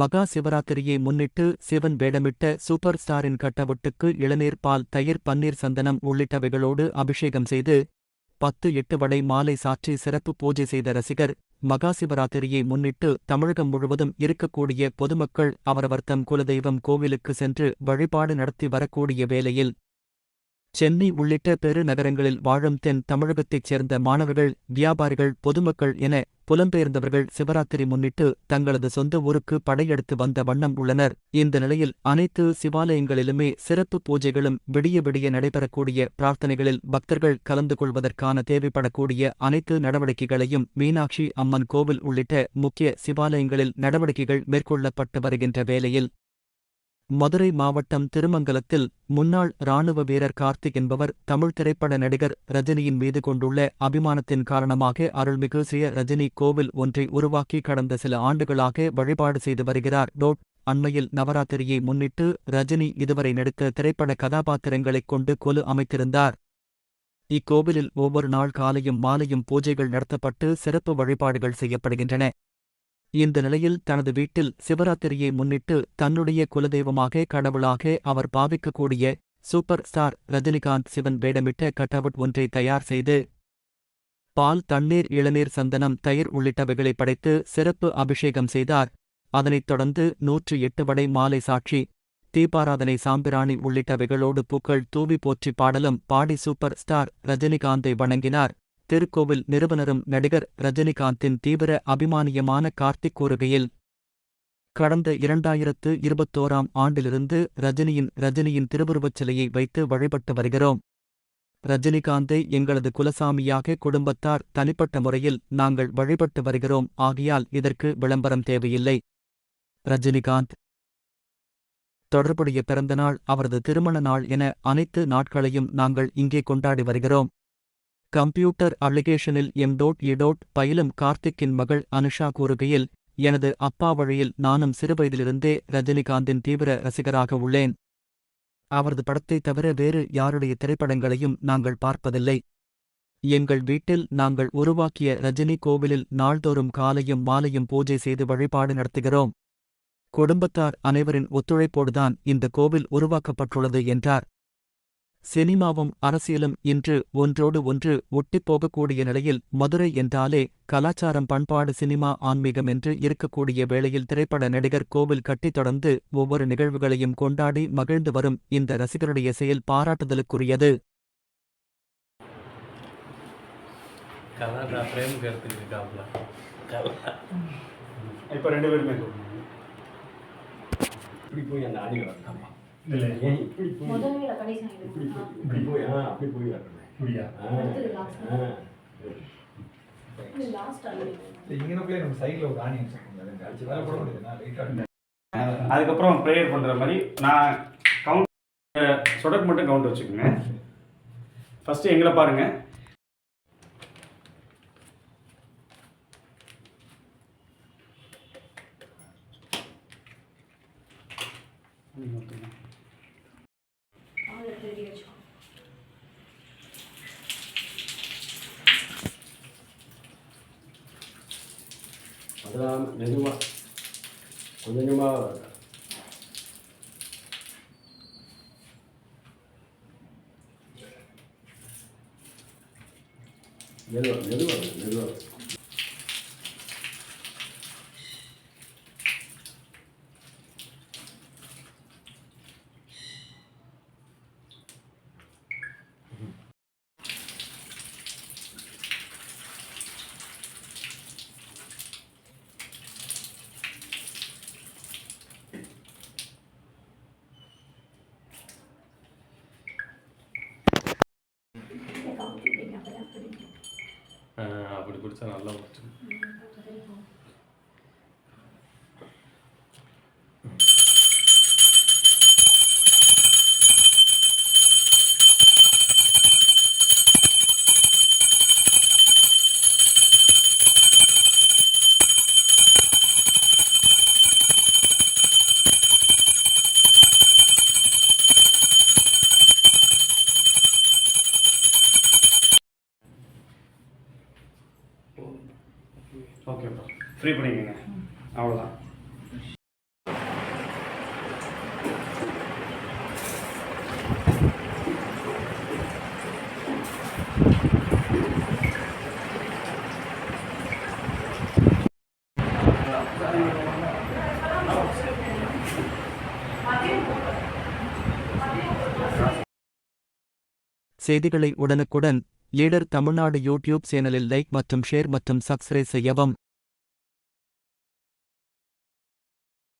மகா சிவராத்திரியை முன்னிட்டு சிவன் வேடமிட்ட சூப்பர் ஸ்டாரின் கட்டவுட்டுக்கு இளநீர், பால், தயிர், பன்னீர், சந்தனம் உள்ளிட்டவைகளோடு அபிஷேகம் செய்து 10-8 வடை மாலை சாற்றி சிறப்பு பூஜை செய்த ரசிகர். மகா சிவராத்திரியை முன்னிட்டு தமிழகம் முழுவதும் இருக்கக்கூடிய பொதுமக்கள் அவரவர் தம் குலதெய்வம் கோவிலுக்கு சென்று வழிபாடு நடத்தி வரக்கூடிய வேளையில் சென்னை உள்ளிட்ட பெருநகரங்களில் வாழும் தென் தமிழகத்தைச் சேர்ந்த மாணவர்கள், வியாபாரிகள், பொதுமக்கள் என புலம்பெயர்ந்தவர்கள் சிவராத்திரி முன்னிட்டு தங்களது சொந்த ஊருக்கு படையெடுத்து வந்த வண்ணம் உள்ளனர். இந்த நிலையில் அனைத்து சிவாலயங்களிலுமே சிறப்பு பூஜைகளும் விடிய விடிய நடைபெறக்கூடிய பிரார்த்தனைகளில் பக்தர்கள் கலந்து கொள்வதற்கான தேவைப்படக்கூடிய அனைத்து நடவடிக்கைகளையும் மீனாட்சி அம்மன் கோவில் உள்ளிட்ட முக்கிய சிவாலயங்களில் நடவடிக்கைகள் மேற்கொள்ளப்பட்டு வருகின்ற வேளையில் மதுரை மாவட்டம் திருமங்கலத்தில் முன்னாள் இராணுவ வீரர் கார்த்திக் என்பவர் தமிழ் திரைப்பட நடிகர் ரஜினியின் மீது கொண்டுள்ள அபிமானத்தின் காரணமாக அருள்மிகு ஸ்ரீ ரஜினி கோவில் ஒன்றை உருவாக்கி கடந்த சில ஆண்டுகளாக வழிபாடு செய்து வருகிறார். அண்மையில் நவராத்திரியை முன்னிட்டு ரஜினி இதுவரை நடித்த திரைப்பட கதாபாத்திரங்களைக் கொண்டு கொலு அமைத்திருந்தார். இக்கோவிலில் ஒவ்வொரு நாள் காலையும் மாலையும் பூஜைகள் நடத்தப்பட்டு சிறப்பு வழிபாடுகள் செய்யப்படுகின்றன. இந்த நிலையில் தனது வீட்டில் சிவராத்திரியை முன்னிட்டு தன்னுடைய குலதெய்வமாக, கடவுளாக அவர் பாவிக்கக்கூடிய சூப்பர் ஸ்டார் ரஜினிகாந்த் சிவன் வேடமிட்ட கட்டவுட் ஒன்றை தயார் செய்து பால், தண்ணீர், இளநீர், சந்தனம், தயிர் உள்ளிட்டவைகளை படைத்து சிறப்பு அபிஷேகம் செய்தார். அதனைத் தொடர்ந்து 108 வடை மாலை சாட்சி, தீபாராதனை, சாம்பிராணி உள்ளிட்டவைகளோடு பூக்கள் தூவி போற்றி பாடலும் பாடி சூப்பர் ஸ்டார் ரஜினிகாந்தை வணங்கினார். திருக்கோவில் நிறுவனரும் நடிகர் ரஜினிகாந்தின் தீவிர அபிமானியமான கார்த்திக் கூறுகையில், கடந்த 2021ஆம் ஆண்டிலிருந்து ரஜினியின் திருவுருவச் சிலையை வைத்து வழிபட்டு வருகிறோம். ரஜினிகாந்தை எங்களது குலசாமியாக குடும்பத்தார் தனிப்பட்ட முறையில் நாங்கள் வழிபட்டு வருகிறோம். ஆகையால் இதற்கு விளம்பரம் தேவையில்லை. ரஜினிகாந்த் தொடர்புடைய பிறந்தநாள், அவரது திருமண நாள் என அனைத்து நாட்களையும் நாங்கள் இங்கே கொண்டாடி வருகிறோம். கம்ப்யூட்டர் அப்ளிகேஷனில் எம்.ஏ. பயிலும் கார்த்திக்கின் மகள் அனுஷா கூறுகையில், எனது அப்பா வழியில் நானும் சிறுவயதிலிருந்தே ரஜினிகாந்தின் தீவிர ரசிகராக உள்ளேன். அவரது படத்தை தவிர வேறு யாருடைய திரைப்படங்களையும் நாங்கள் பார்ப்பதில்லை. எங்கள் வீட்டில் நாங்கள் உருவாக்கிய ரஜினி கோவிலில் நாள்தோறும் காலையும் மாலையும் பூஜை செய்து வழிபாடு நடத்துகிறோம். குடும்பத்தார் அனைவரின் ஒத்துழைப்போடுதான் இந்த கோவில் உருவாக்கப்பட்டுள்ளது என்றார். சினிமாவும் அரசியலும் இன்று ஒன்றோடு ஒன்று ஒட்டிப்போகக்கூடிய நிலையில் மதுரை என்றாலே கலாச்சாரம், பண்பாடு, சினிமா, ஆன்மீகம் என்று இருக்கக்கூடிய வேளையில் திரைப்பட நடிகர் கோவில் கட்டி தொடர்ந்து ஒவ்வொரு நிகழ்வுகளையும் கொண்டாடி மகிழ்ந்து வரும் இந்த ரசிகருடைய செயல் பாராட்டுதலுக்குரியது. அதுக்கப்புறம் ப்ரேயர் பண்ணுற மாதிரி நான் கவுண்ட் சொடக்கு மட்டும் கவுண்ட் வச்சுக்கோங்க. ஃபஸ்ட்டு எங்களை பாருங்கள். அதெல்லாம் மெதுவாக கொஞ்சமாக மெதுவாக அப்படி பிடிச்சா நல்லா பிடிச்சி. ஓகே ப்ரோ, ஃப்ரீ பண்ணிக்கோங்க, அவ்வளோதான். செய்திகளை உடனுக்குடன் லீடர் தமிழ்நாடு யூடியூப் சேனலில் லைக் மற்றும் ஷேர் மற்றும் சப்ஸ்கிரைப் செய்யவும்.